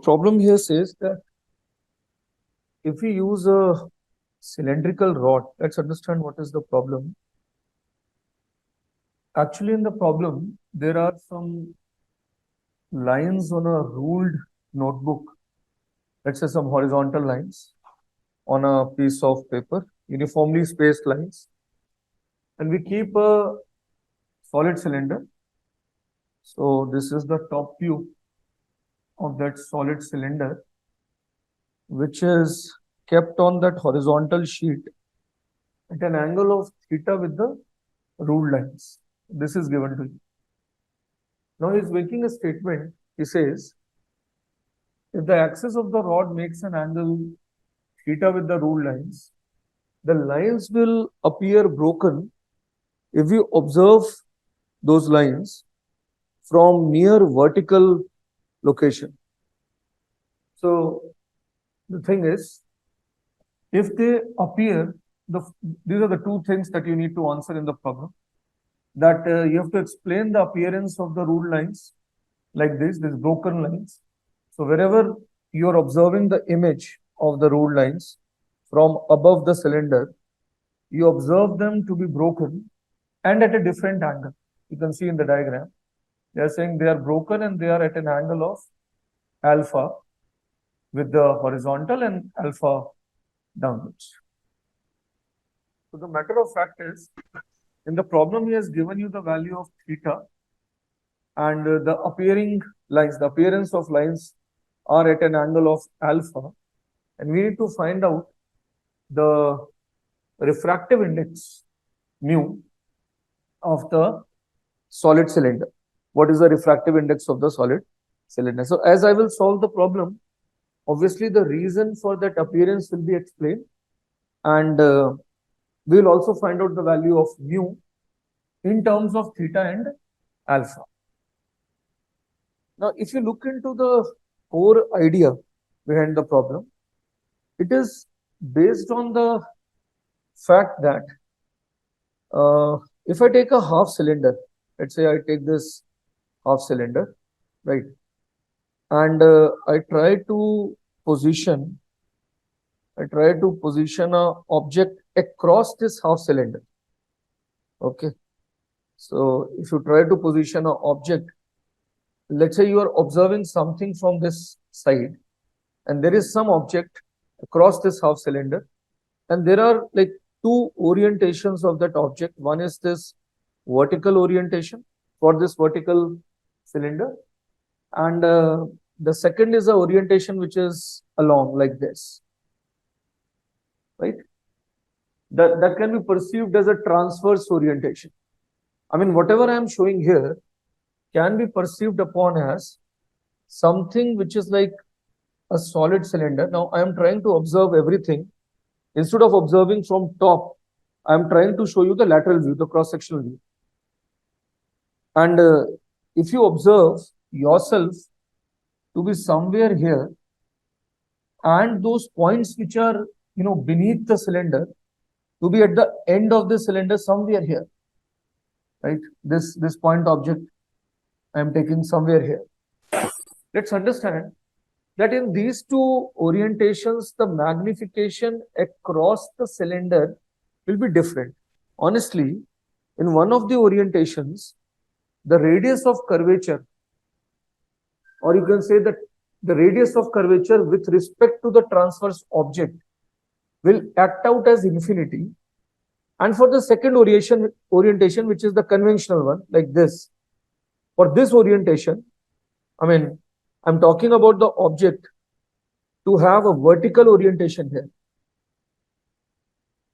problem here says that if we use a cylindrical rod, let's understand what is the problem. Actually, in the problem, there are some lines on a ruled notebook. Let's say some horizontal lines on a piece of paper, uniformly spaced lines. And we keep a solid cylinder. So this is the top view of that solid cylinder, which is kept on that horizontal sheet at an angle of theta with the ruled lines. This is given to you. Now he's making a statement. He says, if the axis of the rod makes an angle theta with the ruled lines, the lines will appear broken if you observe those lines from near vertical location. So the thing is, if they appear, these are the two things that you need to answer in the problem. That you have to explain the appearance of the ruled lines like this, these broken lines. So wherever you are observing the image of the ruled lines from above the cylinder, you observe them to be broken and at a different angle. You can see in the diagram, they are saying they are broken and they are at an angle of alpha with the horizontal and alpha downwards. So the matter of fact is, in the problem, he has given you the value of theta and the appearing lines, the appearance of lines are at an angle of alpha, and we need to find out the refractive index mu of the solid cylinder. What is the refractive index of the solid cylinder? So as I will solve the problem, obviously the reason for that appearance will be explained, and we will also find out the value of mu in terms of theta and alpha. Now, if you look into the core idea behind the problem, it is based on the fact that if I take a half cylinder, let's say I take this half cylinder, right, and I try to position an object across this half cylinder. Okay. So if you try to position an object, let's say you are observing something from this side, and there is some object across this half cylinder, and there are like two orientations of that object. One is this vertical orientation for this vertical cylinder, and the second is the orientation which is along like this, right? That can be perceived as a transverse orientation. I mean, whatever I am showing here can be perceived upon as something which is like a solid cylinder. Now, I am trying to observe everything. Instead of observing from top, I am trying to show you the lateral view, the cross-sectional view. And if you observe yourself to be somewhere here, and those points which are, beneath the cylinder to be at the end of the cylinder somewhere here, right? This point object I am taking somewhere here. Let's understand that in these two orientations, the magnification across the cylinder will be different. Honestly, in one of the orientations, the radius of curvature, or you can say that the radius of curvature with respect to the transverse object will act out as infinity. And for the second orientation, which is the conventional one, like this, for this orientation, I mean, I'm talking about the object to have a vertical orientation here.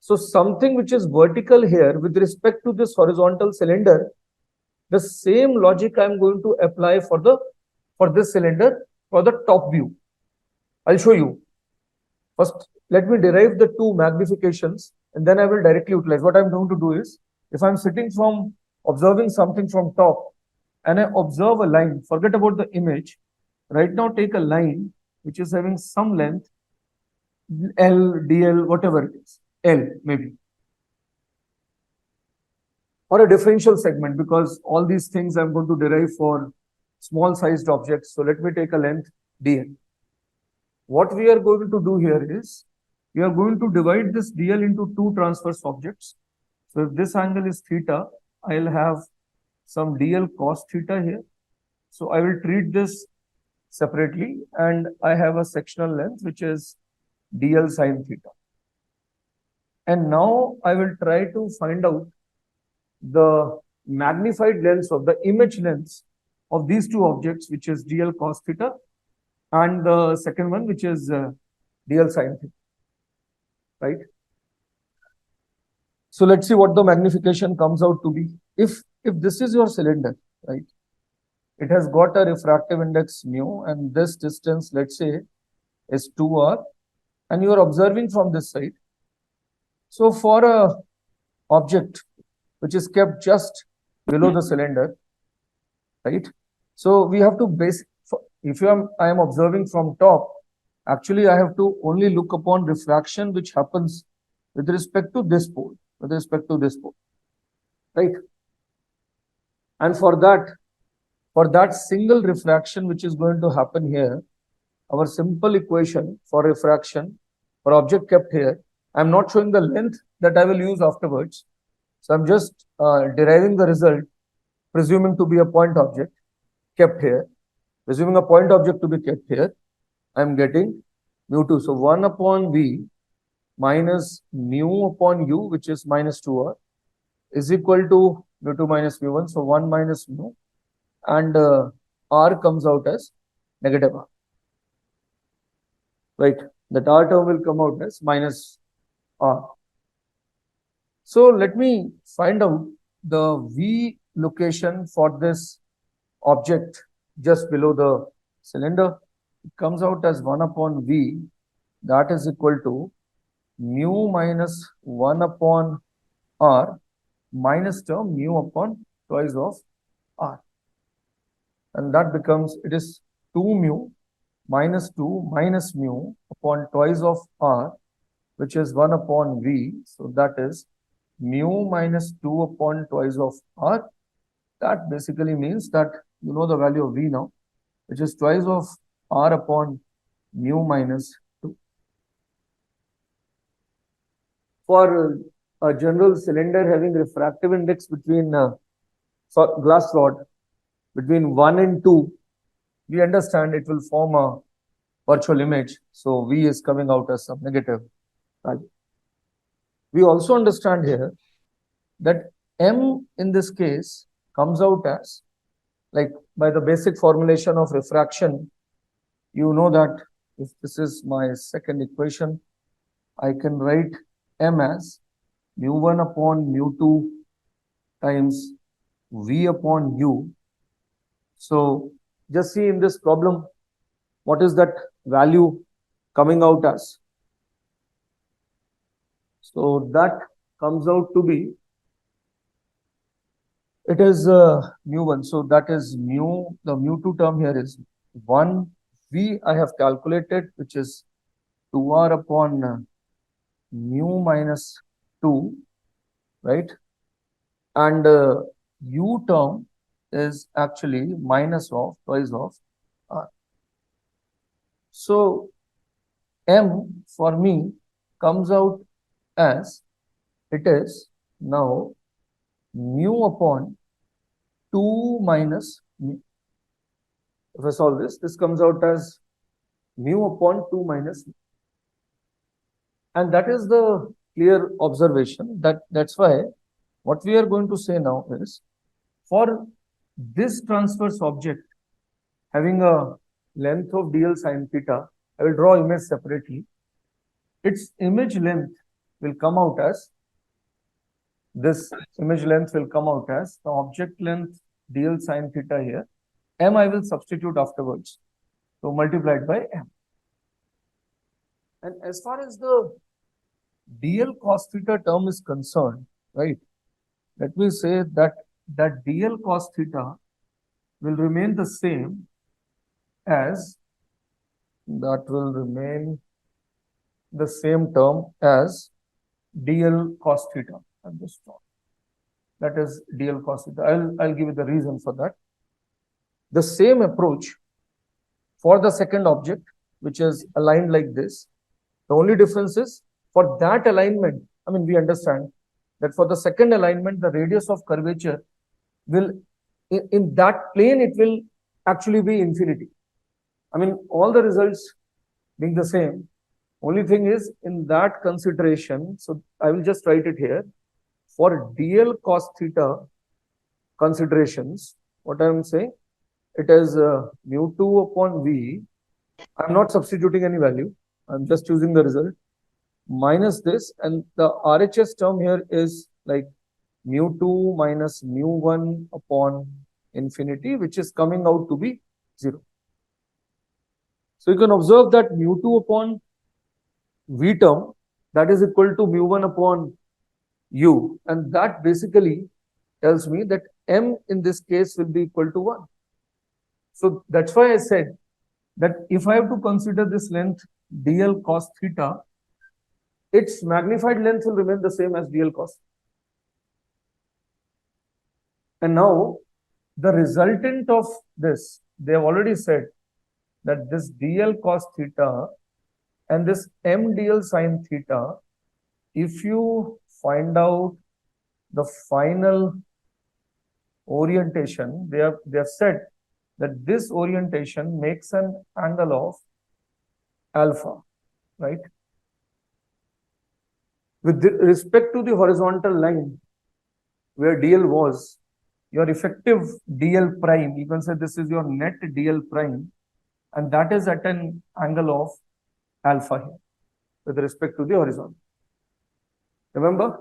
So something which is vertical here with respect to this horizontal cylinder, the same logic I'm going to apply for this cylinder for the top view. I'll show you. First, let me derive the two magnifications, and then I will directly utilize. What I'm going to do is, if I'm observing something from top, and I observe a line, forget about the image. Right now, take a line which is having some length, L, DL, whatever it is, L maybe. Or a differential segment, because all these things I'm going to derive for small sized objects. So let me take a length DL. What we are going to do here is, we are going to divide this DL into two transverse objects. So if this angle is theta, I'll have some DL cos theta here. So I will treat this separately, and I have a sectional length which is DL sin theta. And now I will try to find out the magnified lengths of the image lengths of these two objects, which is DL cos theta, and the second one, which is DL sin theta, right? So let's see what the magnification comes out to be. If this is your cylinder, right, it has got a refractive index mu, and this distance, let's say, is 2r, and you are observing from this side. So for a object which is kept just below the cylinder, right? So we have to base, if I am observing from top, actually I have to only look upon refraction which happens with respect to this pole, right? And for that single refraction which is going to happen here, our simple equation for refraction for object kept here, I'm not showing the length that I will use afterwards. So I'm just deriving the result, presuming to be a point object kept here. Presuming a point object to be kept here, I'm getting mu2. So 1 upon v minus mu upon u, which is minus 2r, is equal to mu2 minus mu1. So 1 minus mu, and r comes out as negative r. Right, that r term will come out as minus r. So let me find out the v location for this object just below the cylinder. It comes out as 1 upon v, that is equal to mu minus 1 upon r minus term mu upon twice of r. And that becomes, it is 2 mu minus 2 minus mu upon twice of r, which is 1 upon v. So that is mu minus 2 upon twice of r. That basically means that you know the value of v now, which is twice of r upon mu minus 2. For a general cylinder having refractive index between glass rod between 1 and 2, we understand it will form a virtual image. So v is coming out as some negative value. We also understand here that m in this case comes out as, like by the basic formulation of refraction, you know that if this is my second equation, I can write m as mu1 upon mu2 times v upon u. So just see in this problem, what is that value coming out as? So that comes out to be, it is mu1. So that is mu, the mu2 term here is 1. V I have calculated, which is 2r upon mu minus 2, right? And u term is actually minus of twice of r. So m for me comes out as, it is now mu upon 2 minus mu. If I solve this, this comes out as mu upon 2 minus mu. And that is the clear observation. That's why what we are going to say now is, for this transverse object having a length of DL sin theta, I will draw image separately. Its image length will come out as, this image length will come out as the object length DL sin theta here. M I will substitute afterwards. So multiplied by m. And as far as the DL cos theta term is concerned, right, let me say that DL cos theta will remain the same as, that will remain the same term as DL cos theta at this point. That is DL cos theta. I'll give you the reason for that. The same approach for the second object, which is aligned like this. The only difference is for that alignment, I mean, we understand that for the second alignment, the radius of curvature will, in that plane, it will actually be infinity. I mean, all the results being the same. Only thing is in that consideration, so I will just write it here. For dl cos theta considerations, what I am saying, it is mu2 upon v. I'm not substituting any value. I'm just choosing the result minus this, and the RHS term here is like mu2 minus mu1 upon infinity, which is coming out to be 0. So you can observe that mu2 upon v term, that is equal to mu1 upon u, and that basically tells me that m in this case will be equal to 1. So that's why I said that if I have to consider this length dl cos theta, its magnified length will remain the same as dl cos. And now the resultant of this, they have already said that this dl cos theta and this m dl sin theta, if you find out the final orientation, they have said that this orientation makes an angle of alpha, right? With respect to the horizontal line where dl was, your effective dl prime, you can say this is your net dl prime, and that is at an angle of alpha here with respect to the horizon. Remember,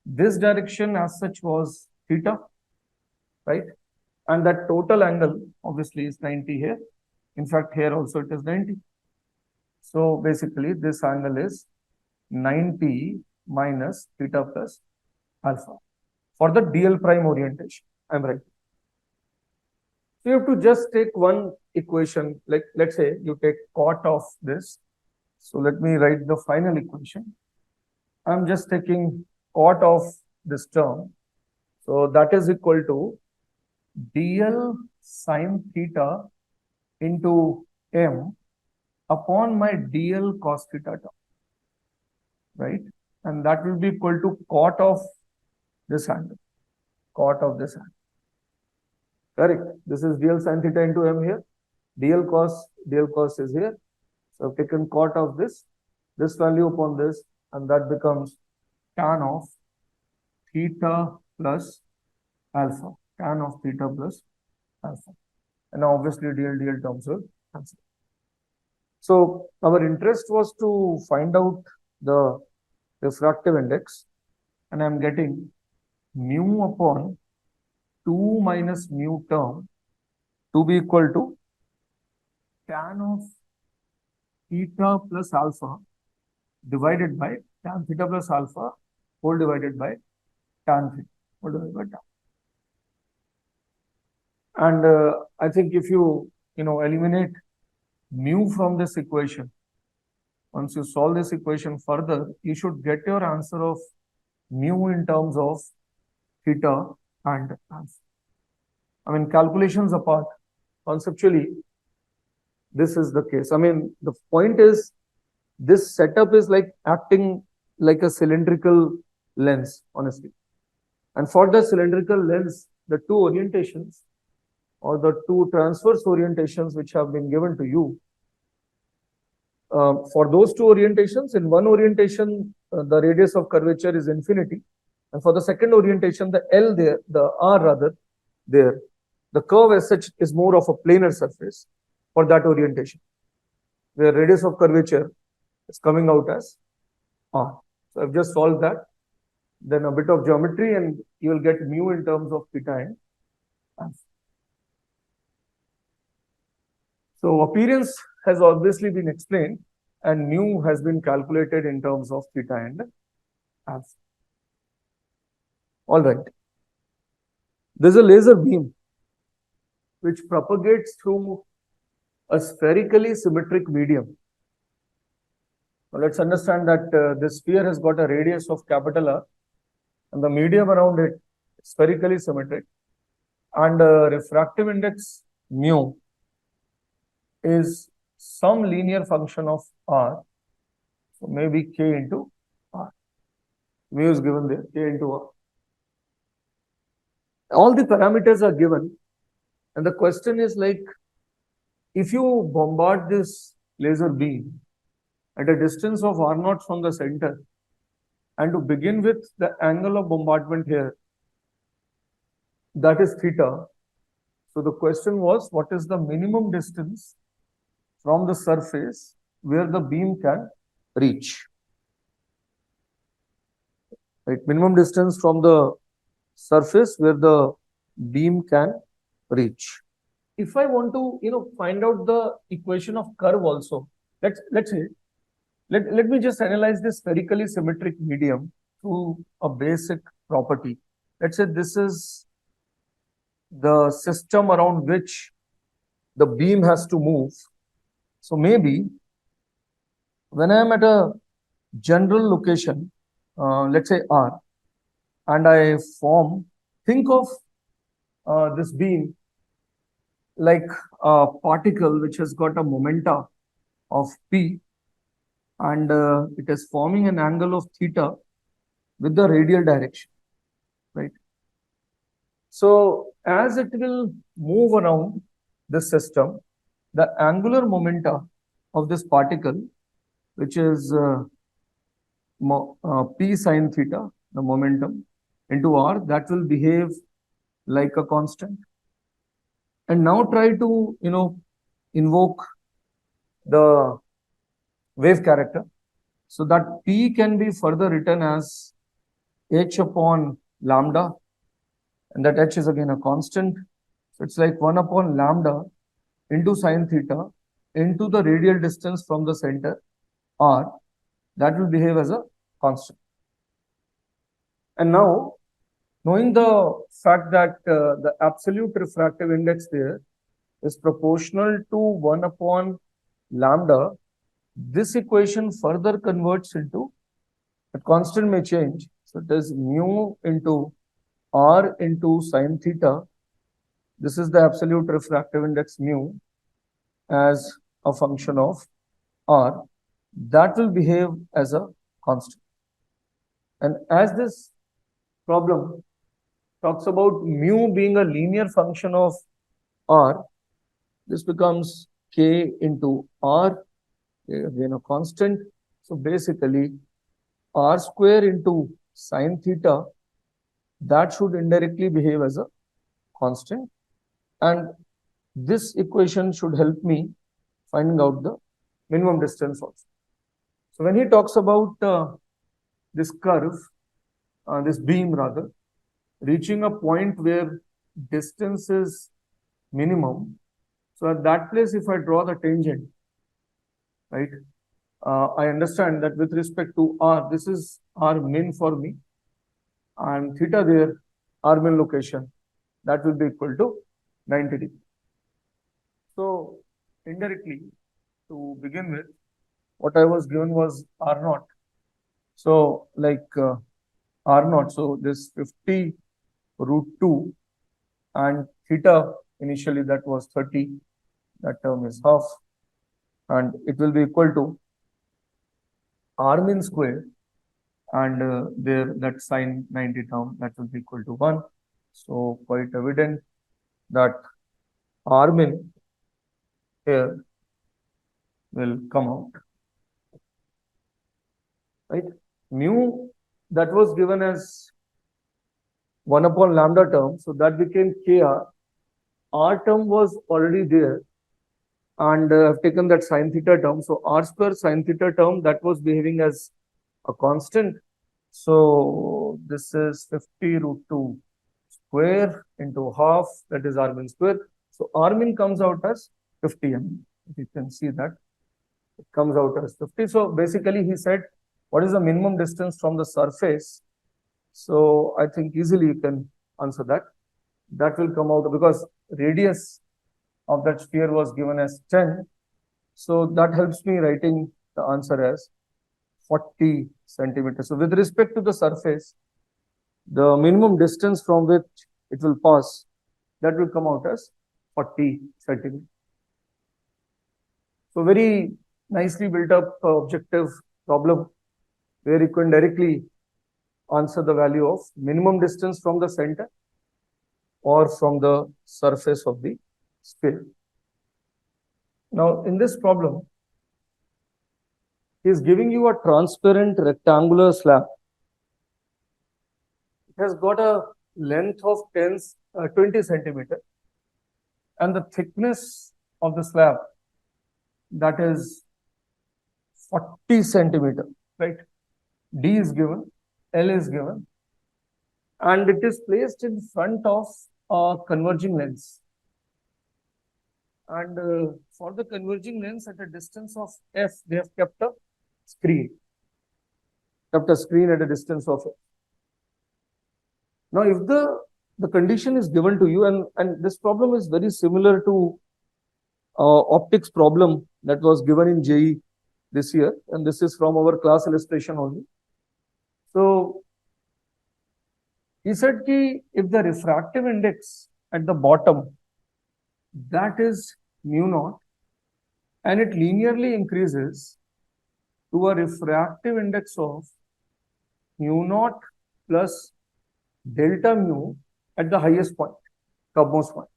this direction as such was theta, right? And that total angle obviously is 90 here. In fact, here also it is 90. So basically this angle is 90 minus theta plus alpha for the dl prime orientation. I'm right. So you have to just take one equation, like let's say you take cot of this. So let me write the final equation. I'm just taking cot of this term. So that is equal to dl sin theta into m upon my dl cos theta term, right? And that will be equal to cot of this angle, cot of this angle. Correct. This is dl sin theta into m here. Dl cos is here. So I've taken cot of this value upon this, and that becomes tan of theta plus alpha. Tan of theta plus alpha. And now obviously dl terms will cancel. So our interest was to find out the refractive index, and I'm getting mu upon 2 minus mu term to be equal to tan of theta plus alpha divided by tan theta plus alpha whole divided by tan theta whole divided by tan. And I think if you eliminate mu from this equation, once you solve this equation further, you should get your answer of mu in terms of theta and alpha. I mean, calculations apart, conceptually, this is the case. I mean, the point is, this setup is like acting like a cylindrical lens, honestly. And for the cylindrical lens, the two orientations or the two transverse orientations which have been given to you, for those two orientations, in one orientation, the radius of curvature is infinity. And for the second orientation, the L there, the R rather, there, the curve as such is more of a planar surface for that orientation, where radius of curvature is coming out as R. So I've just solved that. Then a bit of geometry, and you will get mu in terms of theta and alpha. So appearance has obviously been explained, and mu has been calculated in terms of theta and alpha. All right. There's a laser beam which propagates through a spherically symmetric medium. Now let's understand that this sphere has got a radius of capital R, and the medium around it is spherically symmetric, and refractive index mu is some linear function of r. So maybe k into r. Mu is given there, k into r. All the parameters are given, and the question is like, if you bombard this laser beam at a distance of r naught from the center, and to begin with, the angle of bombardment here, that is theta. So the question was, what is the minimum distance from the surface where the beam can reach? Right, minimum distance from the surface where the beam can reach. If I want to, find out the equation of curve also, let's say, let me just analyze this spherically symmetric medium through a basic property. Let's say this is the system around which the beam has to move. So maybe when I am at a general location, let's say R, and I think of this beam like a particle which has got a momenta of P, and it is forming an angle of theta with the radial direction, right? So as it will move around the system, the angular momenta of this particle, which is P sine theta, the momentum, into R, that will behave like a constant. And now try to, invoke the wave character. So that P can be further written as h upon lambda, and that h is again a constant. So it's like 1 upon lambda into sine theta into the radial distance from the center, r, that will behave as a constant. And now, knowing the fact that the absolute refractive index there is proportional to 1 upon lambda, this equation further converts into, a constant may change, so it is mu into r into sine theta. This is the absolute refractive index mu as a function of r. That will behave as a constant. And as this problem talks about mu being a linear function of r, this becomes k into r, again a constant. So basically, r square into sine theta, that should indirectly behave as a constant. And this equation should help me finding out the minimum distance also. So when he talks about this curve, this beam rather, reaching a point where distance is minimum, so at that place, if I draw the tangent, right, I understand that with respect to r, this is r min for me, and theta there, r min location, that will be equal to 90 degrees. So indirectly, to begin with, what I was given was r naught. So like r naught, so this 50 root 2, and theta initially that was 30, that term is half, and it will be equal to r min square, and there that sine 90 term, that will be equal to 1. So quite evident that r min here will come out, right? Mu that was given as 1 upon lambda term, so that became kr. R term was already there, and I've taken that sine theta term. So r square sine theta term, that was behaving as a constant. So this is 50 root 2 square into half, that is r min square. So r min comes out as 50 mm. You can see that it comes out as 50. So basically he said, what is the minimum distance from the surface? So I think easily you can answer that. That will come out because radius of that sphere was given as 10. So that helps me writing the answer as 40 centimeters. So with respect to the surface, the minimum distance from which it will pass, that will come out as 40 centimeters. So very nicely built up objective problem where you can directly answer the value of minimum distance from the center or from the surface of the sphere. Now, in this problem, he is giving you a transparent rectangular slab. It has got a length of 20 centimeter and the thickness of the slab, that is 40 centimeter, right? D is given, L is given, and it is placed in front of a converging lens. And for the converging lens at a distance of F, they have kept a screen. At a distance of F. Now, if the condition is given to you, and this problem is very similar to optics problem that was given in JEE this year, and this is from our class illustration only. So, he said that if the refractive index at the bottom, that is mu naught, and it linearly increases to a refractive index of mu naught plus delta mu at the highest point, topmost point.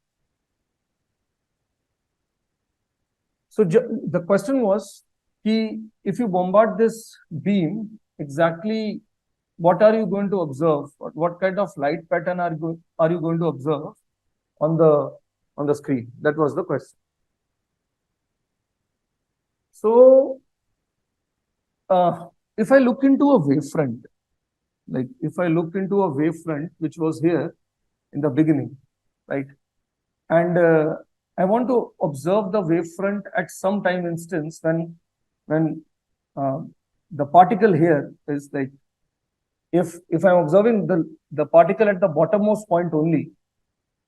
So the question was, if you bombard this beam, exactly what are you going to observe? What kind of light pattern are you going to observe on the screen? That was the question. So, if I look into a wavefront, like if I look into a wavefront which was here in the beginning, right? And I want to observe the wavefront at some time instance when the particle here is like, if I'm observing the particle at the bottommost point only,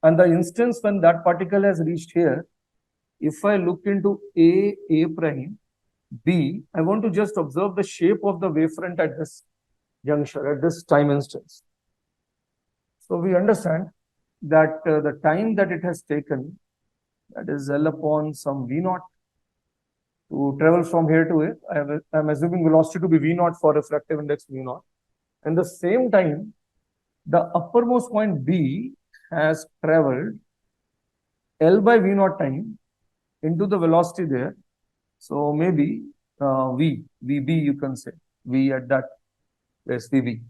and the instance when that particle has reached here, if I look into A prime, B, I want to just observe the shape of the wavefront at this juncture, at this time instance. So we understand that the time that it has taken, that is L upon some V naught to travel from here to here. I'm assuming velocity to be V naught for refractive index mu naught. And the same time, the uppermost point B has traveled L by V naught time into the velocity there. So maybe VB you can say, V at that place, VB.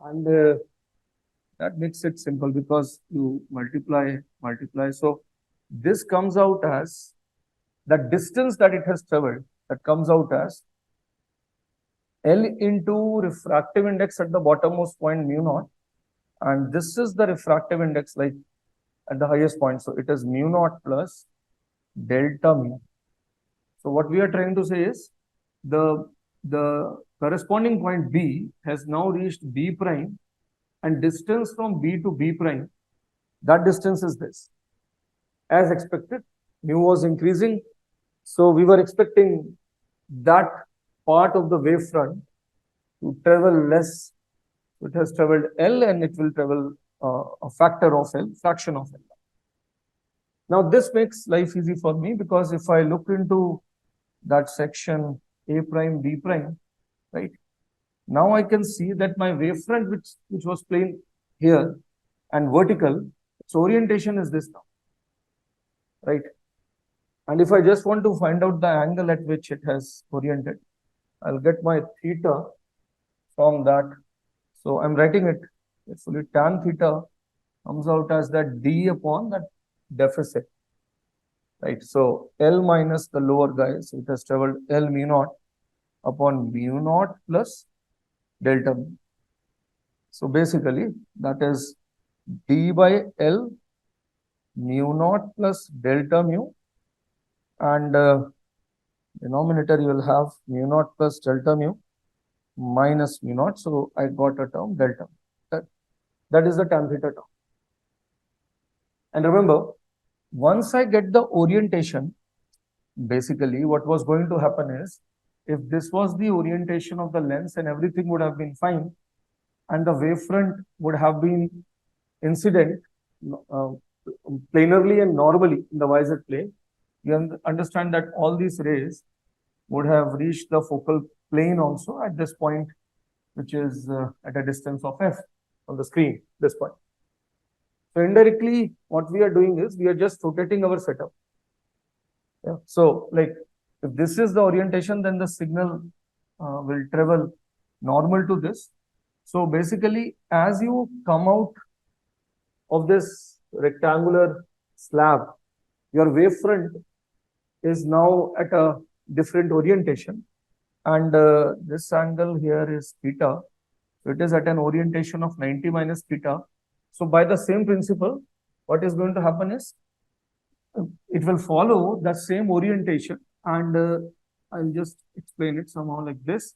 And that makes it simple because you multiply. So this comes out as the distance that it has traveled, that comes out as L into refractive index at the bottommost point mu naught, and this is the refractive index like at the highest point. So it is mu naught plus delta mu. So what we are trying to say is the corresponding point B has now reached B prime, and distance from B to B prime, that distance is this. As expected, mu was increasing, so we were expecting that part of the wavefront to travel less. It has traveled L and it will travel a factor of L, fraction of L. Now this makes life easy for me because if I look into that section A prime, B prime, right? Now I can see that my wavefront which was plain here and vertical, its orientation is this now, right? And if I just want to find out the angle at which it has oriented, I'll get my theta from that. So I'm writing it, actually tan theta comes out as that D upon that deficit, right? So L minus the lower guy, so it has traveled L mu naught upon mu naught plus delta mu. So basically that is D by L mu naught plus delta mu, and denominator you will have mu naught plus delta mu minus mu naught. So I got a term delta. That is the tan theta term. And remember, once I get the orientation, basically what was going to happen is, if this was the orientation of the lens and everything would have been fine, and the wavefront would have been incident planarly and normally in the YZ plane, You understand that all these rays would have reached the focal plane also at this point, which is at a distance of f on the screen, this point. So indirectly, what we are doing is we are just rotating our setup. Yeah. So like if this is the orientation, then the signal will travel normal to this. So basically, as you come out of this rectangular slab, your wavefront is now at a different orientation. And this angle here is theta. So it is at an orientation of 90 minus theta. So by the same principle, what is going to happen is it will follow the same orientation, and I'll just explain it somehow like this.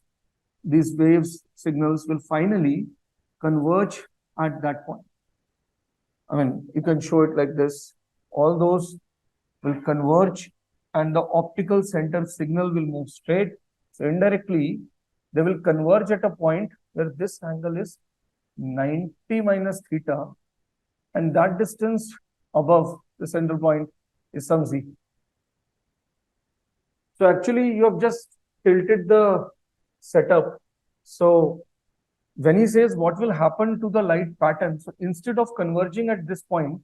These waves signals will finally converge at that point. I mean, you can show it like this. All those will converge and the optical center signal will move straight. So indirectly, they will converge at a point where this angle is 90 minus theta, and that distance above the central point is some z. So actually, you have just tilted the setup. So when he says what will happen to the light pattern, so instead of converging at this point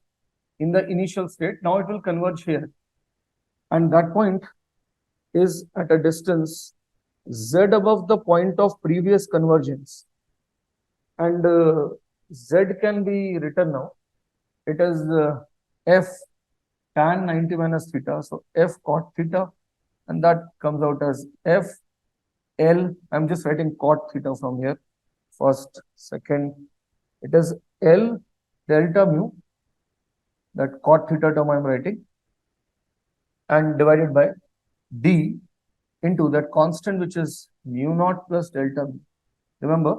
in the initial state, now it will converge here. And that point is at a distance z above the point of previous convergence. And z can be written now. It is f tan 90 minus theta. So f cot theta, and that comes out as f L. I'm just writing cot theta from here. First, second, it is L delta mu, that cot theta term I'm writing, and divided by d into that constant which is mu naught plus delta mu. Remember,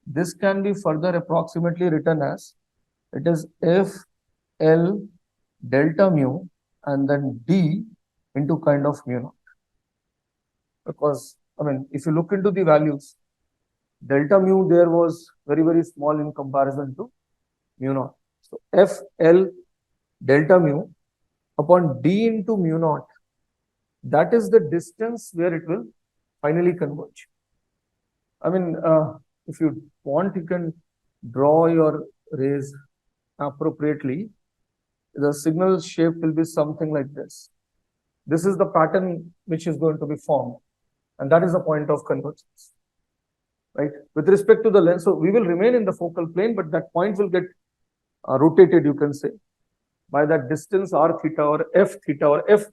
this can be further approximately written as it is f L delta mu and then d into kind of mu naught. Because, I mean, if you look into the values, delta mu there was very, very small in comparison to mu naught. So f L delta mu upon d into mu naught, that is the distance where it will finally converge. I mean, if you want, you can draw your rays appropriately. The signal shape will be something like this. This is the pattern which is going to be formed, and that is the point of convergence, right? With respect to the length, so we will remain in the focal plane, but that point will get rotated, you can say, by that distance r theta or f theta or f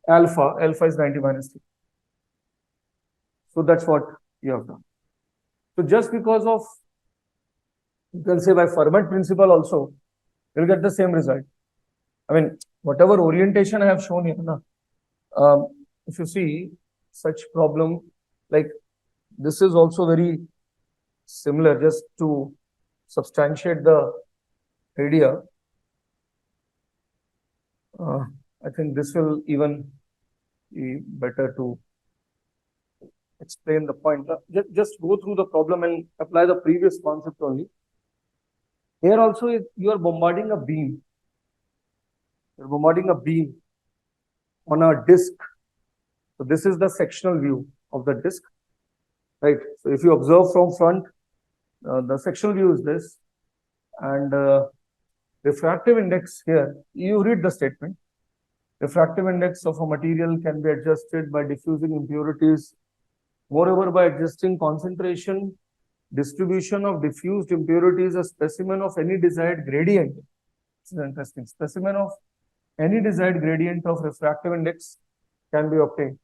alpha. Alpha is 90 minus theta. So that's what you have done. So just because of, you can say by Fermat principle also, you'll get the same result. I mean, whatever orientation I have shown here, if you see such problem, like this is also very similar, just to substantiate the idea. I think this will even be better to explain the point. Just go through the problem and apply the previous concept only. Here also, you are bombarding a beam. You're bombarding a beam on a disk. So this is the sectional view of the disk, right? So if you observe from front, the sectional view is this, and refractive index here, you read the statement. Refractive index of a material can be adjusted by diffusing impurities. Moreover, by adjusting concentration, distribution of diffused impurities, a specimen of any desired gradient. This is interesting. Specimen of any desired gradient of refractive index can be obtained.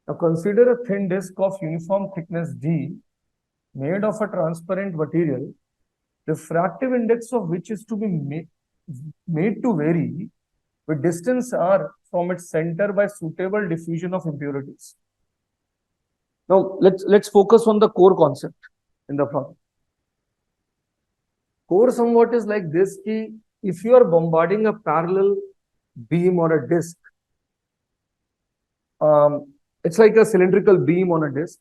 Now consider a thin disk of uniform thickness D made of a transparent material, refractive index of which is to be made to vary with distance r from its center by suitable diffusion of impurities. Now let's focus on the core concept in the problem. Core somewhat is like this: ki if you are bombarding a parallel beam or a disk, it's like a cylindrical beam on a disk,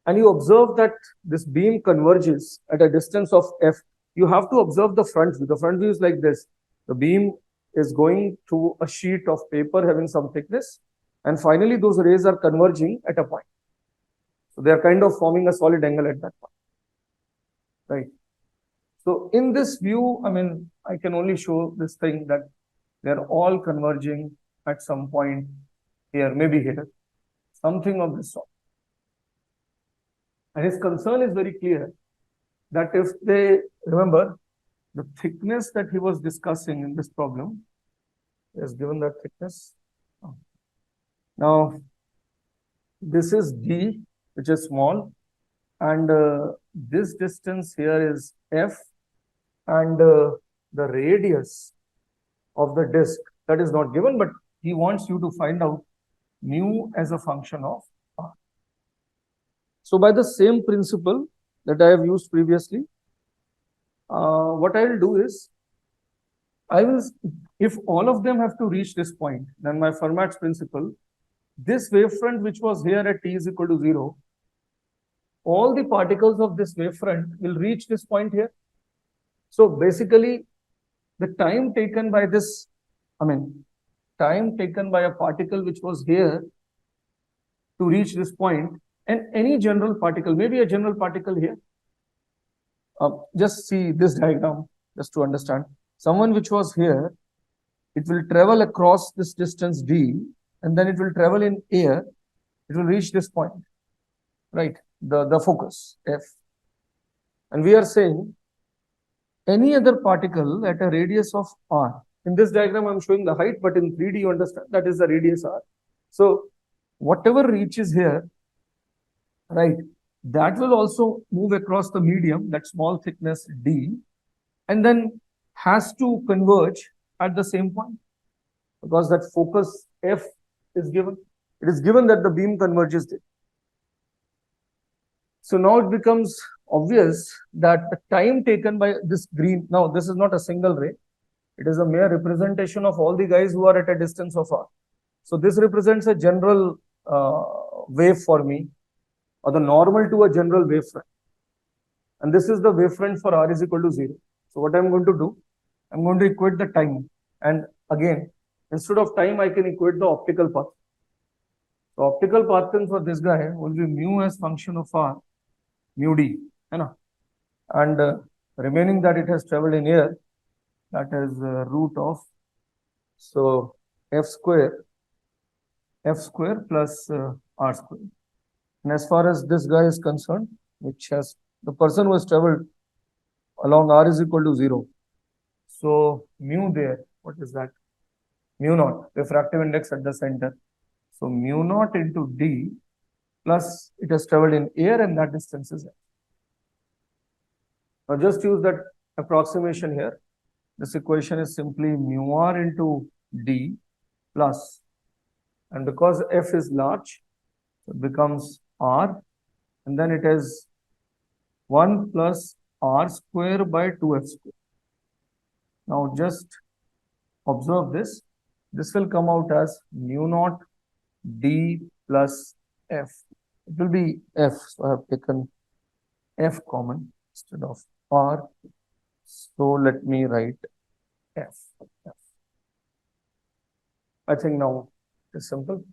and you observe that this beam converges at a distance of f. You have to observe the front view. The front view is like this. The beam is going to a sheet of paper having some thickness, and finally those rays are converging at a point. So they are kind of forming a solid angle at that point, right? So in this view, I mean, I can only show this thing that they're all converging at some point here, maybe here, something of this sort. And his concern is very clear that if they remember the thickness that he was discussing in this problem, he has given that thickness. Now, this is D, which is small, and this distance here is F, and the radius of the disk, that is not given, but he wants you to find out mu as a function of r. So by the same principle that I have used previously, what I will do is, if all of them have to reach this point, then my Fermat's principle, this wavefront which was here at t is equal to 0, all the particles of this wavefront will reach this point here. So basically, the time taken by this, time taken by a particle which was here to reach this point, and any general particle, maybe a general particle here. Just see this diagram, just to understand. Someone which was here, it will travel across this distance d, and then it will travel in air, it will reach this point, right? The focus, F. And we are saying any other particle at a radius of r. In this diagram, I'm showing the height, but in 3D, you understand that is the radius r. So whatever reaches here, right, that will also move across the medium, that small thickness d, and then has to converge at the same point, because that focus F is given. It is given that the beam converges there. So now it becomes obvious that the time taken by this green, now this is not a single ray, it is a mere representation of all the guys who are at a distance of r. So this represents a general wave for me, or the normal to a general wavefront. And this is the wavefront for r is equal to 0. So what I'm going to do, I'm going to equate the time. And again, instead of time, I can equate the optical path. So optical path for this guy will be mu as function of r, mu d, and remaining that it has traveled in air, that is root of, so f square plus r square. And as far as this guy is concerned, which has the person who has traveled along r is equal to 0. So mu there, what is that? Mu naught, refractive index at the center. So mu naught into d plus it has traveled in air, and that distance is f. Now just use that approximation here. This equation is simply mu r into d plus, and because f is large, it becomes r, and then it is 1 plus r square by 2f square. Now just observe this. This will come out as mu naught d plus f. It will be f, so I have taken f common instead of r. So let me write f. I think now it's simple.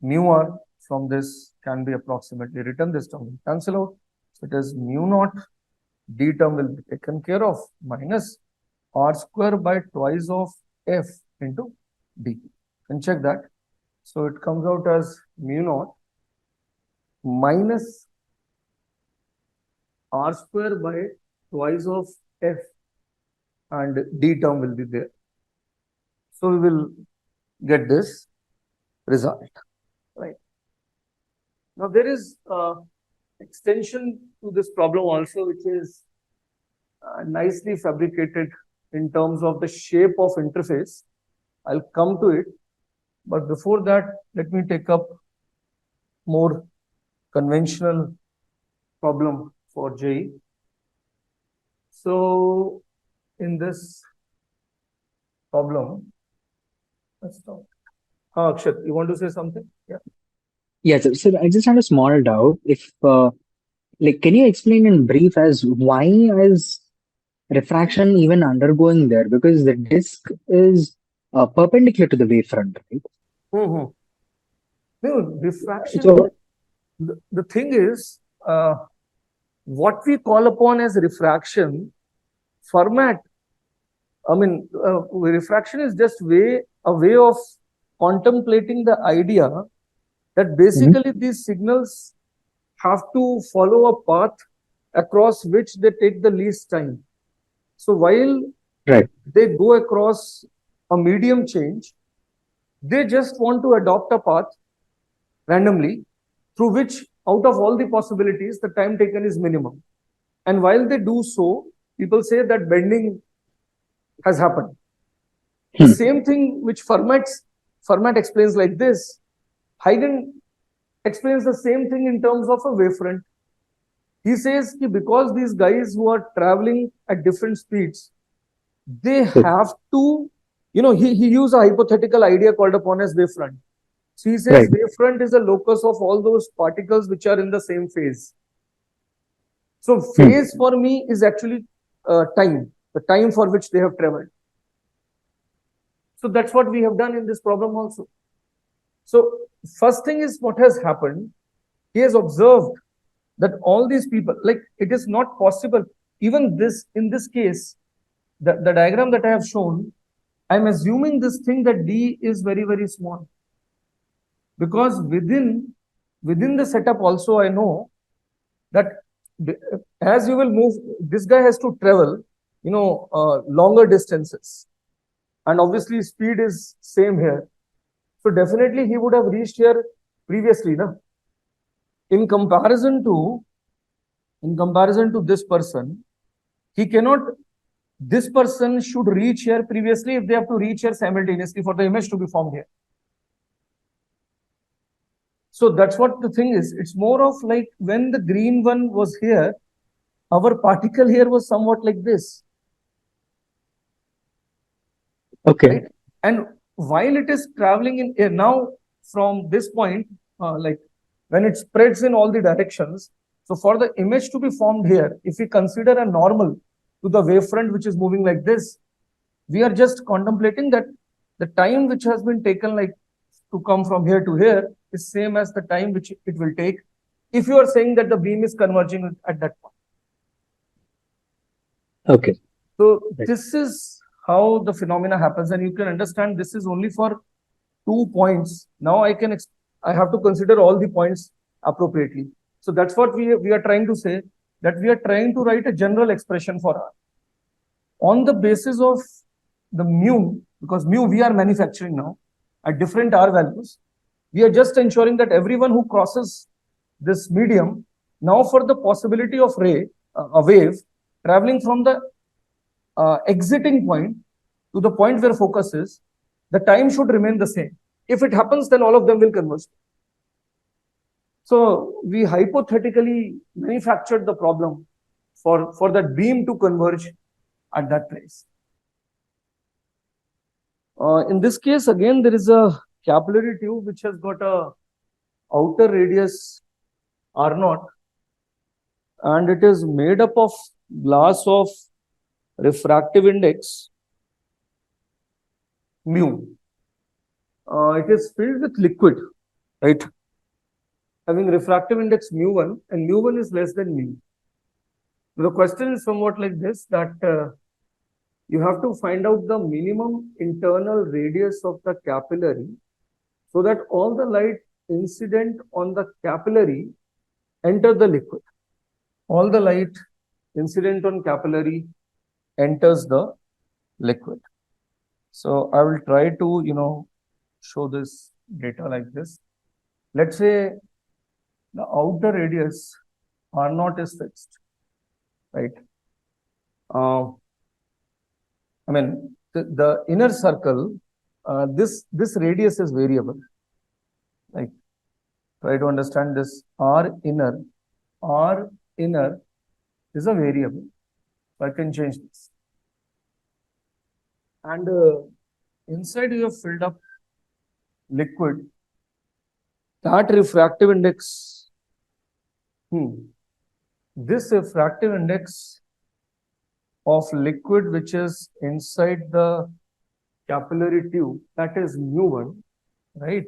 Mu r from this can be approximately written. This term will cancel out. So it is mu naught d term will be taken care of minus r square by twice of f into d. And check that. So it comes out as mu naught minus r square by twice of f, and d term will be there. So we will get this result, right? Now there is extension to this problem also, which is nicely fabricated in terms of the shape of interface. I'll come to it, but before that, let me take up more conventional problem for JEE. So in this problem, let's talk. Akshat, you want to say something? Yeah. Yes, sir. I just had a small doubt. If, can you explain in brief as why is refraction even undergoing there? Because the disk is perpendicular to the wavefront, right? Mm-hmm. No, refraction, So, the thing is, what we call upon as refraction, format, refraction is just a way of contemplating the idea that mhm, basically these signals have to follow a path across which they take the least time. So while right, they go across a medium change, they just want to adopt a path randomly through which, out of all the possibilities, the time taken is minimum. And while they do so, people say that bending has happened. The hmm, same thing which Fermat explains like this, Huygens explains the same thing in terms of a wavefront. He says that because these guys who are traveling at different speeds, they okay, have to, he used a hypothetical idea called upon as wavefront. So he says right, wavefront is a locus of all those particles which are in the same phase. So hmm, phase for me is actually time, the time for which they have traveled. So that's what we have done in this problem also. So first thing is what has happened. He has observed that all these people, like it is not possible. Even this, in this case, the diagram that I have shown, I'm assuming this thing that D is very, very small. Because within the setup also, I know that as you will move, this guy has to travel, longer distances. And obviously speed is same here. So definitely he would have reached here previously, na? In comparison to this person, he cannot, this person should reach here previously if they have to reach here simultaneously for the image to be formed here. So that's what the thing is. It's more of like when the green one was here, our particle here was somewhat like this, okay, right? And while it is traveling in air, now from this point, like when it spreads in all the directions, so for the image to be formed here, if we consider a normal to the wavefront which is moving like this, we are just contemplating that the time which has been taken like to come from here to here is same as the time which it will take if you are saying that the beam is converging at that point. okay, So right, this is how the phenomena happens, and you can understand this is only for 2 points. Now I have to consider all the points appropriately. So that's what we are trying to say, that we are trying to write a general expression for R on the basis of the mu, because mu we are manufacturing now at different R values. We are just ensuring that everyone who crosses this medium, now for the possibility of a wave traveling from the exiting point to the point where focus is, the time should remain the same. If it happens, then all of them will converge. So we hypothetically manufactured the problem for that beam to converge at that place. In this case, again, there is a capillary tube which has got a outer radius R0, and it is made up of glass of refractive index mu. It is filled with liquid, right? Having refractive index mu1, and mu1 is less than mu. The question is somewhat like this, that you have to find out the minimum internal radius of the capillary so that all the light incident on the capillary enter the liquid. All the light incident on capillary enters the liquid. So I will try to, show this data like this. Let's say the outer radius R0 is fixed, right? I mean, the inner circle, this radius is variable. Like, try to understand this. R inner is a variable. So I can change this. And inside you have filled up liquid. That refractive index, this refractive index of liquid which is inside the capillary tube, that is mu1, right?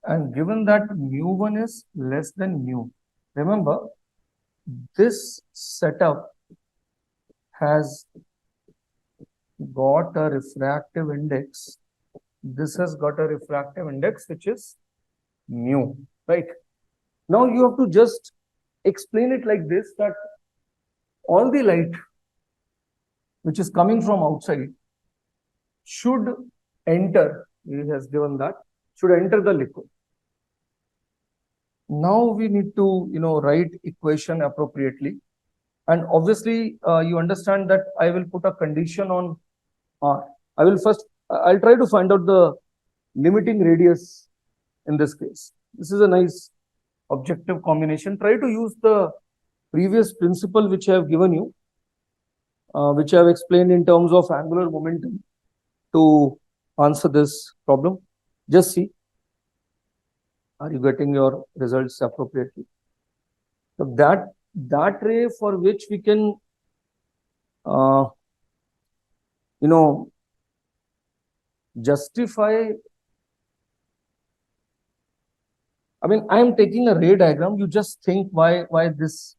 And given that mu1 is less than mu, remember, this setup has got a refractive index. This has got a refractive index which is mu, right? Now you have to just explain it like this, that all the light which is coming from outside should enter, he has given that, should enter the liquid. Now we need to, write equation appropriately. And obviously, you understand that I will put a condition on R. I'll try to find out the limiting radius in this case. This is a nice objective combination. Try to use the previous principle which I have given you, which I have explained in terms of angular momentum to answer this problem. Just see, are you getting your results appropriately? So that ray for which we can, justify. I mean, I am taking a ray diagram. You just think why this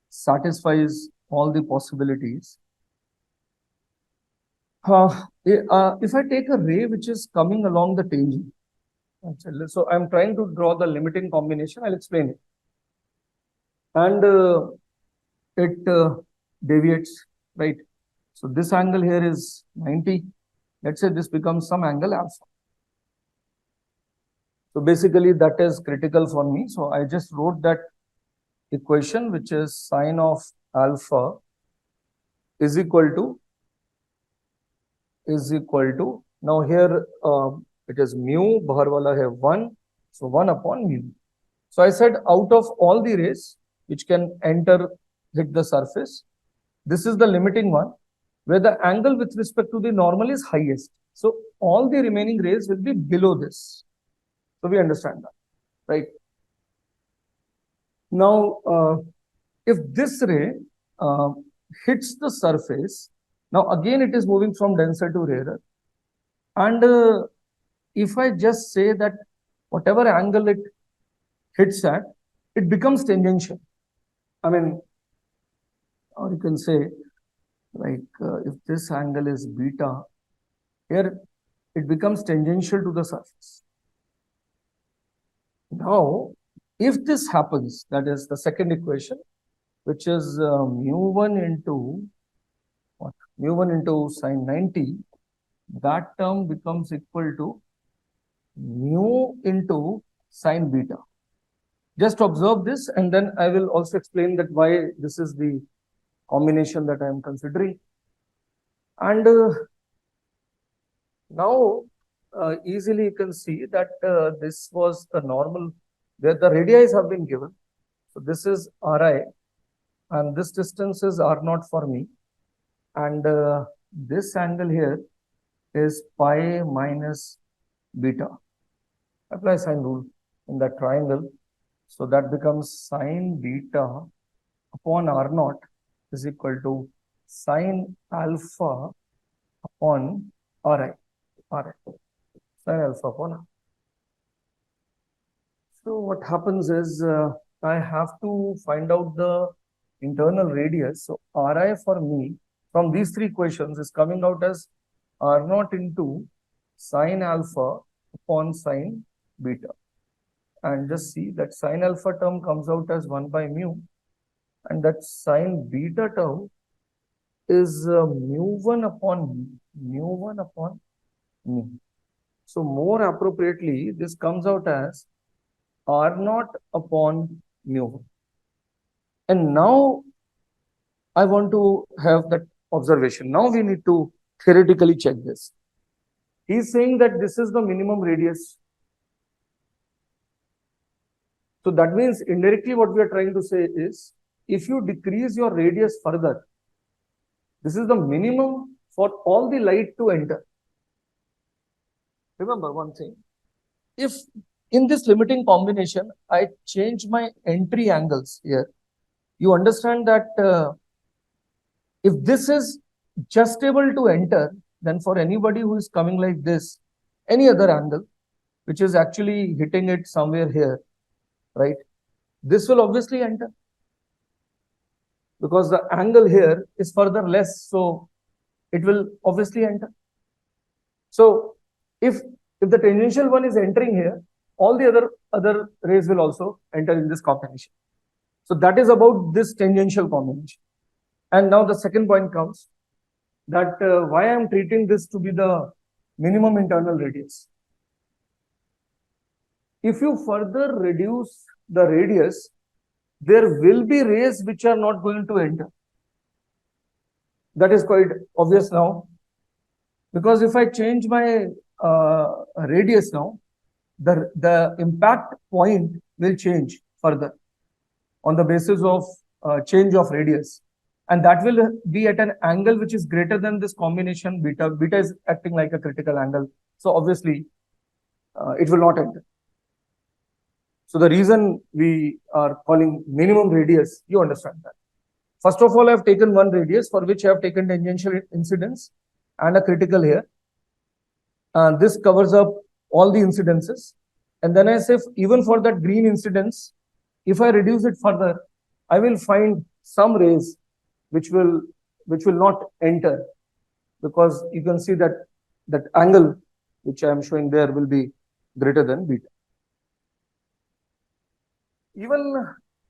satisfies all the possibilities. If I take a ray which is coming along the tangent, so I'm trying to draw the limiting combination. I'll explain it. And it deviates, right? So this angle here is 90. Let's say this becomes some angle alpha. So basically that is critical for me. So I just wrote that equation, which is sine of alpha is equal to, now here it is mu, bahar wala hai 1, so 1 upon mu. So I said out of all the rays which can hit the surface, this is the limiting one, where the angle with respect to the normal is highest. So all the remaining rays will be below this. So we understand that, right? Now, if this ray hits the surface, now again it is moving from denser to rarer. And if I just say that whatever angle it hits at, it becomes tangential. I mean, or you can say, like, if this angle is beta, here it becomes tangential to the surface. Now, if this happens, that is the second equation, which is mu1 into what? Mu1 into sine 90, that term becomes equal to mu into sine beta. Just observe this, and then I will also explain that why this is the combination that I am considering. And now easily you can see that this was the normal, where the radii have been given. So this is Ri, and this distance is R0 for me. And this angle here is pi minus beta. Apply sine rule in that triangle. So that becomes sine beta upon R0 is equal to sine alpha upon Ri. Sine alpha upon R. So what happens is I have to find out the internal radius. So Ri for me from these three equations is coming out as R0 into sine alpha upon sine beta. And just see that sine alpha term comes out as 1 by mu, and that sine beta term is mu1 upon mu. So more appropriately, this comes out as R0 upon mu. And now I want to have that observation. Now we need to theoretically check this. He is saying that this is the minimum radius. So that means indirectly what we are trying to say is, if you decrease your radius further, this is the minimum for all the light to enter. Remember one thing, if in this limiting combination, I change my entry angles here, you understand that if this is just able to enter, then for anybody who is coming like this, any other angle, which is actually hitting it somewhere here, right? This will obviously enter because the angle here is further less, so it will obviously enter. So if the tangential one is entering here, all the other rays will also enter in this combination. So that is about this tangential combination. And now the second point comes that why I am treating this to be the minimum internal radius. If you further reduce the radius, there will be rays which are not going to enter. That is quite obvious now, because if I change my radius now, the impact point will change further on the basis of change of radius, and that will be at an angle which is greater than this combination beta. Beta is acting like a critical angle, so obviously it will not enter. So the reason we are calling minimum radius, you understand that. First of all, I have taken one radius for which I have taken tangential incidence and a critical here. This covers up all the incidences. And then I say, even for that green incidence, if I reduce it further, I will find some rays which will not enter, because you can see that that angle which I am showing there will be greater than beta. Even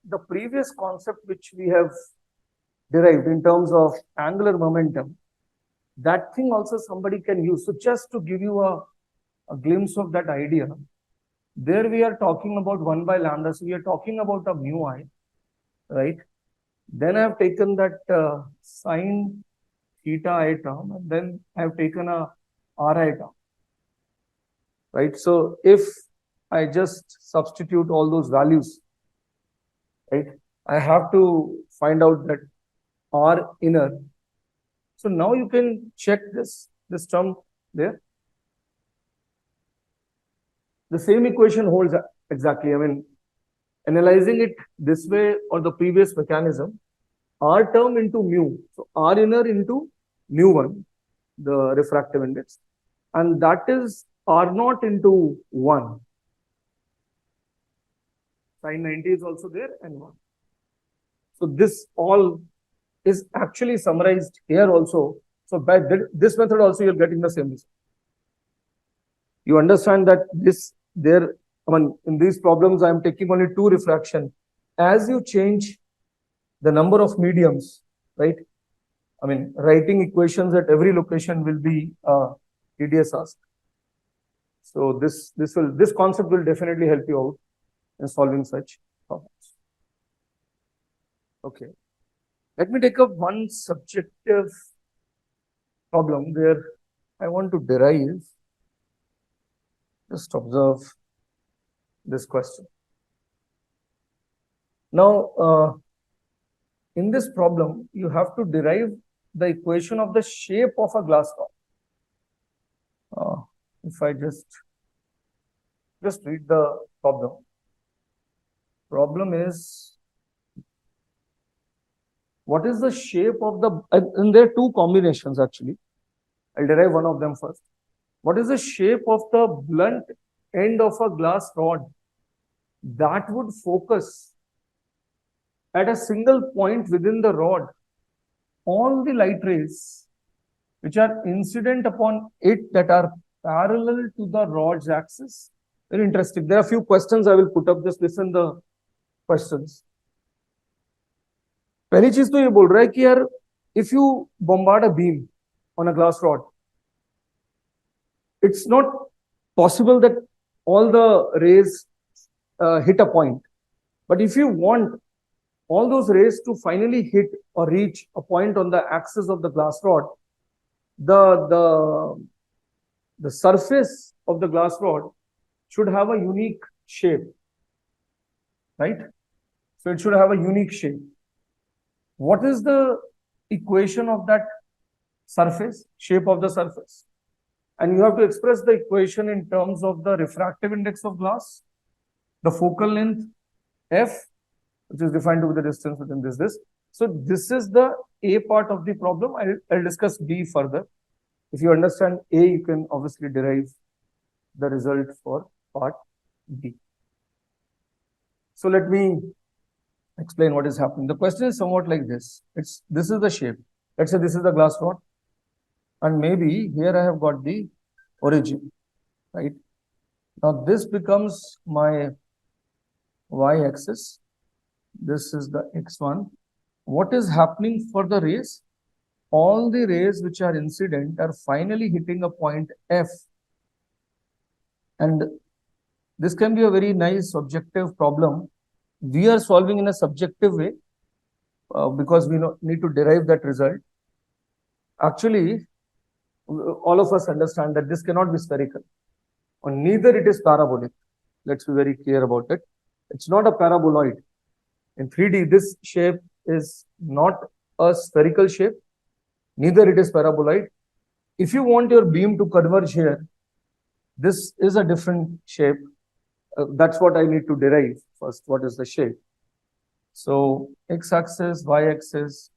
the previous concept which we have derived in terms of angular momentum, that thing also somebody can use. So just to give you a glimpse of that idea, there we are talking about 1 by lambda. So we are talking about a mu I, right? Then I have taken that sine theta I term, and then I have taken a Ri term, right? So if I just substitute all those values, right, I have to find out that R inner. So now you can check this term there. The same equation holds exactly. I mean, analyzing it this way or the previous mechanism, R term into mu. So R inner into mu1, the refractive index. And that is R naught into 1. Sin 90 is also there and 1. So this all is actually summarized here also. So by this method also you're getting the same result. You understand that in these problems I am taking only 2 refraction. As you change the number of mediums, right? I mean, writing equations at every location will be tedious task. So this concept will definitely help you out in solving such problems. Okay. Let me take up one subjective problem where I want to derive. Just observe this question. Now, in this problem, you have to derive the equation of the shape of a glass rod. If I just read the problem. Problem is, what is the shape of the, and there are 2 combinations actually. I'll derive one of them first. What is the shape of the blunt end of a glass rod that would focus at a single point within the rod all the light rays which are incident upon it that are parallel to the rod's axis? Very interesting. There are a few questions I will put up. Just listen the questions. पहली चीज तो ये बोल रहा है कि यार, if you bombard a beam on a glass rod, it's not possible that all the rays hit a point. But if you want all those rays to finally hit or reach a point on the axis of the glass rod, the surface of the glass rod should have a unique shape, right? So it should have a unique shape. What is the equation of that surface, shape of the surface? And you have to express the equation in terms of the refractive index of glass, the focal length f, which is defined to be the distance within this. So this is the A part of the problem. I'll discuss B further. If you understand A, you can obviously derive the result for part B. So let me explain what is happening. The question is somewhat like this. This is the shape. Let's say this is the glass rod, and maybe here I have got the origin, right? Now this becomes my y-axis. This is the x1. What is happening for the rays? All the rays which are incident are finally hitting a point F. And this can be a very nice objective problem. We are solving in a subjective way because we need to derive that result. Actually, all of us understand that this cannot be spherical, or neither it is parabolic. Let's be very clear about it. It's not a paraboloid. In 3D, this shape is not a spherical shape, neither it is paraboloid. If you want your beam to converge here, this is a different shape. That's what I need to derive first. What is the shape? So x-axis, y-axis.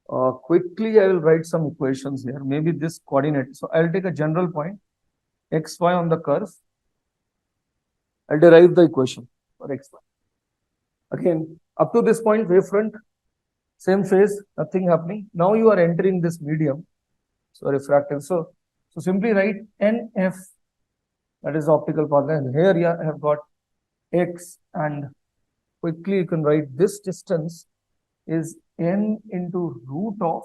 Quickly, I will write some equations here. Maybe this coordinate. So I'll take a general point, xy on the curve. I'll derive the equation for xy. Again, up to this point, wavefront, same phase, nothing happening. Now you are entering this medium, so refractive. So simply write NF, that is optical path. And here you have got x, and quickly you can write this distance is n into root of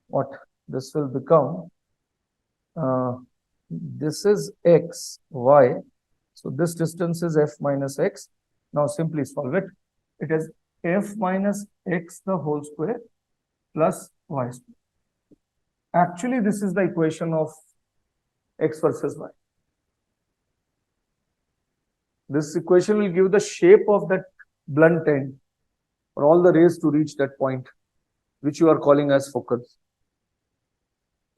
what? This will become, this is x, y. So this distance is f minus x. Now simply solve it. It is f minus x the whole square plus y square. Actually, this is the equation of x versus y. This equation will give the shape of that blunt end for all the rays to reach that point, which you are calling as focus.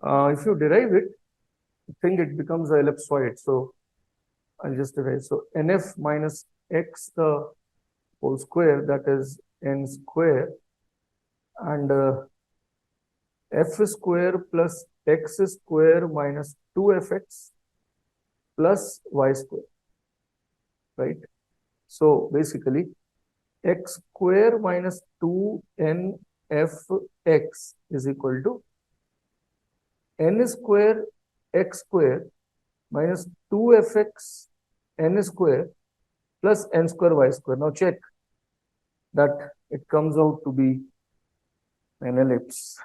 If you derive it, I think it becomes an ellipsoid. So I'll just derive. So nf minus x the whole square, that is n square, and f square plus x square minus 2fx plus y square, right? So basically, x square minus 2nfx is equal to n square x square minus 2fx n square plus n square y square. Now check that it comes out to be an ellipse,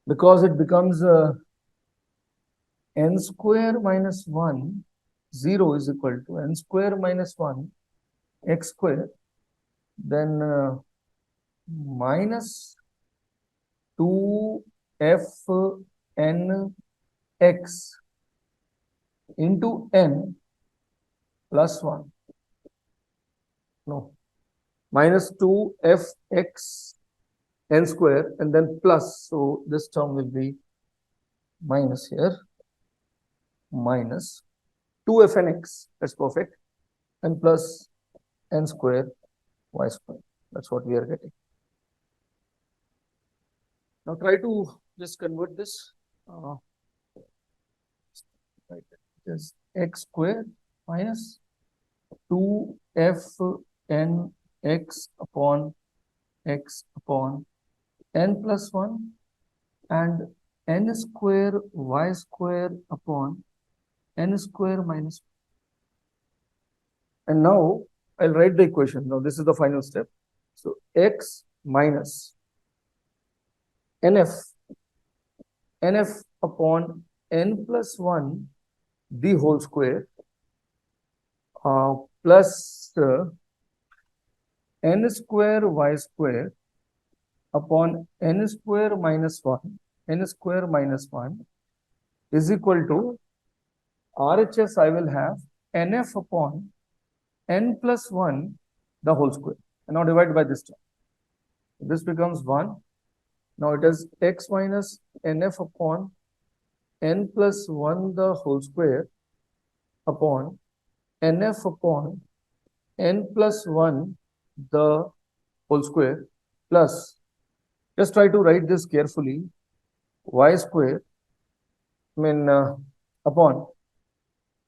because it becomes n square minus 1, 0 is equal to n square minus 1 x square, then minus 2fn x into n plus 1. No, minus 2fx n square and then plus. So this term will be minus here, minus 2fnx, that's perfect, and plus n square y square. That's what we are getting. Now try to just convert this. Right, it is x square minus 2fn x upon n plus 1 and n square y square upon n square minus 1. And now I'll write the equation. Now this is the final step. So x minus nf upon n plus 1 the whole square plus n square y square upon n square minus 1 is equal to RHS. I will have nf upon n plus 1 the whole square, and now divide by this term. This becomes 1. Now it is x minus nf upon n plus 1 the whole square upon nf upon n plus 1 the whole square plus, just try to write this carefully, y square, upon.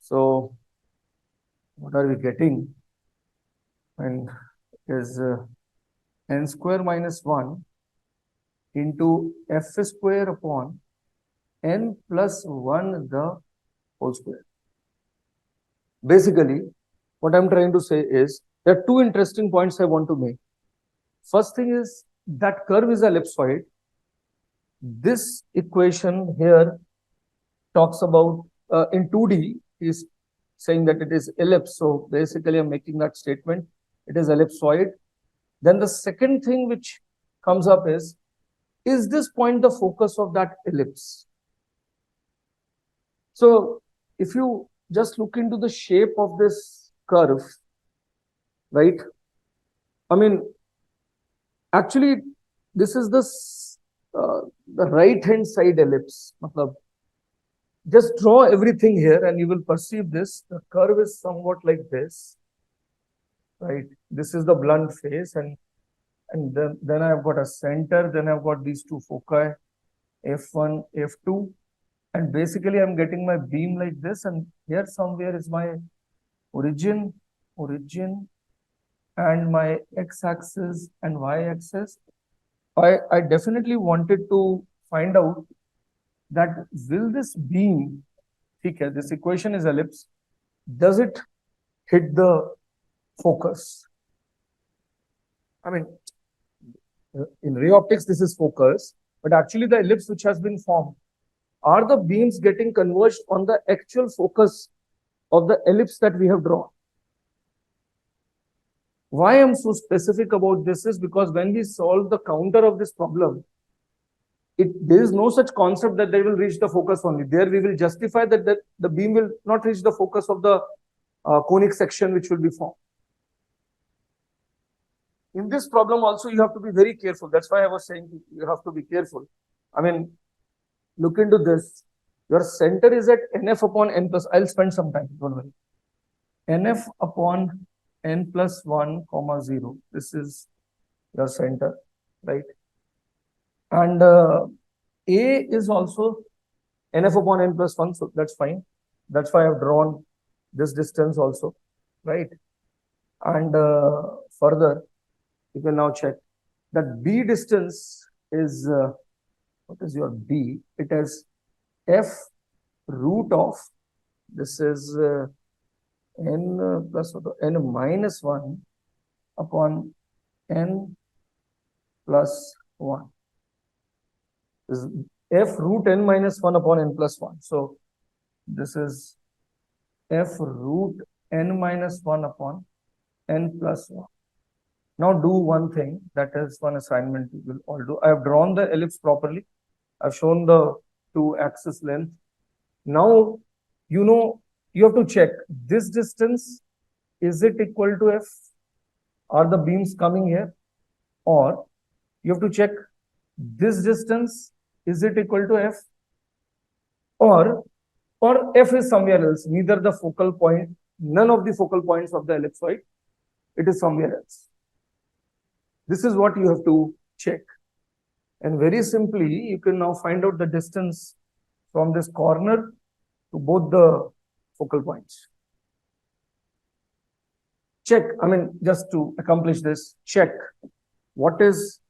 So what are we getting? And is n square minus 1 into f square upon n plus 1 the whole square. Basically, what I'm trying to say is there are two interesting points I want to make. First thing is that curve is ellipsoid. This equation here talks about in 2D is saying that it is ellipse. So basically, I'm making that statement. It is ellipsoid. Then the second thing which comes up is this point the focus of that ellipse? So if you just look into the shape of this curve, right? I mean, actually, this is the right-hand side ellipse. Just draw everything here and you will perceive this. The curve is somewhat like this, right? This is the blunt face, and then I've got a center, then I've got these two foci, F1, F2, and basically I'm getting my beam like this, and here somewhere is my origin, and my x-axis and y-axis. I definitely wanted to find out that will this beam, okay, this equation is ellipse, does it hit the focus? I mean, in ray optics, this is focus, but actually the ellipse which has been formed, are the beams getting converged on the actual focus of the ellipse that we have drawn? Why I'm so specific about this is because when we solve the counter of this problem, there is no such concept that they will reach the focus only. There we will justify that the beam will not reach the focus of the conic section which will be formed. In this problem also, you have to be very careful. That's why I was saying you have to be careful. I mean, look into this. Your center is at nf upon n plus. I'll spend some time, don't worry. Nf upon n plus 1, 0. This is your center, right? And A is also nf upon n plus 1, so that's fine. That's why I've drawn this distance also, right? And further, you can now check that B distance is, what is your B? It is f root of, this is n plus n minus 1 upon n plus 1. This is f root n minus 1 upon n plus 1. So this is f root n minus 1 upon n plus 1. Now do one thing, that is one assignment you will all do. I have drawn the ellipse properly. I've shown the two axis length. Now, you have to check this distance, is it equal to f? Are the beams coming here? Or you have to check this distance, is it equal to f? Or f is somewhere else, neither the focal point, none of the focal points of the ellipsoid, it is somewhere else. This is what you have to check. And very simply, you can now find out the distance from this corner to both the focal points. Check, I mean, just to accomplish this, check what is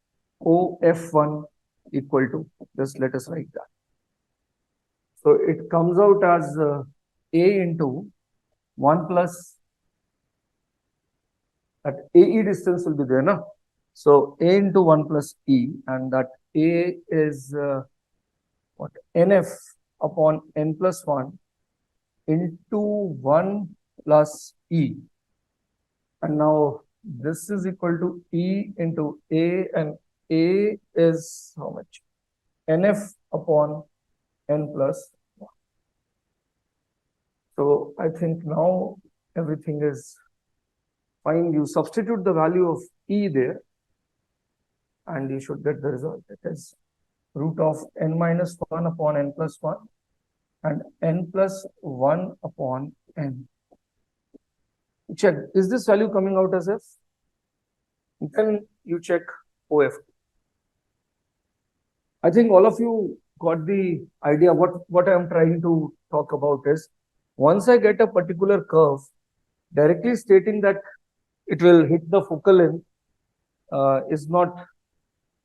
OF1 equal to. Just let us write that. So it comes out as A into 1 plus, that AE distance will be there, na? So A into 1 plus E, and that A is what? NF upon N plus 1 into 1 plus E. And now this is equal to E into A, and A is how much? NF upon N plus 1. So I think now everything is fine. You substitute the value of E there, and you should get the result. It is root of n minus 1 upon n plus 1 and n plus 1 upon n. Check, is this value coming out as f? Then you check OF. I think all of you got the idea. What I am trying to talk about is, once I get a particular curve, directly stating that it will hit the focal length is not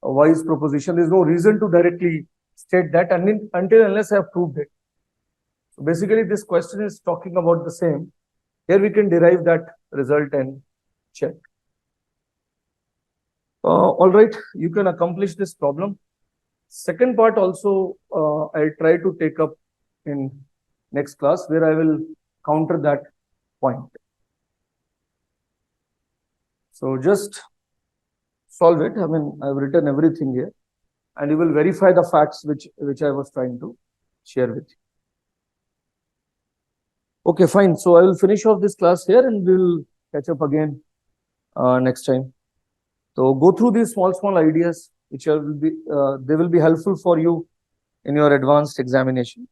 a wise proposition. There's no reason to directly state that until unless I have proved it. So basically, this question is talking about the same. Here we can derive that result and check. All right, you can accomplish this problem. Second part also, I'll try to take up in next class, where I will counter that point. So just solve it. I mean, I've written everything here, and you will verify the facts which I was trying to share with you. Okay, fine. So I will finish off this class here, and we'll catch up again next time. So go through these small ideas, which will be they will be helpful for you in your advanced examination.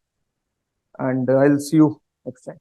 And I'll see you next time.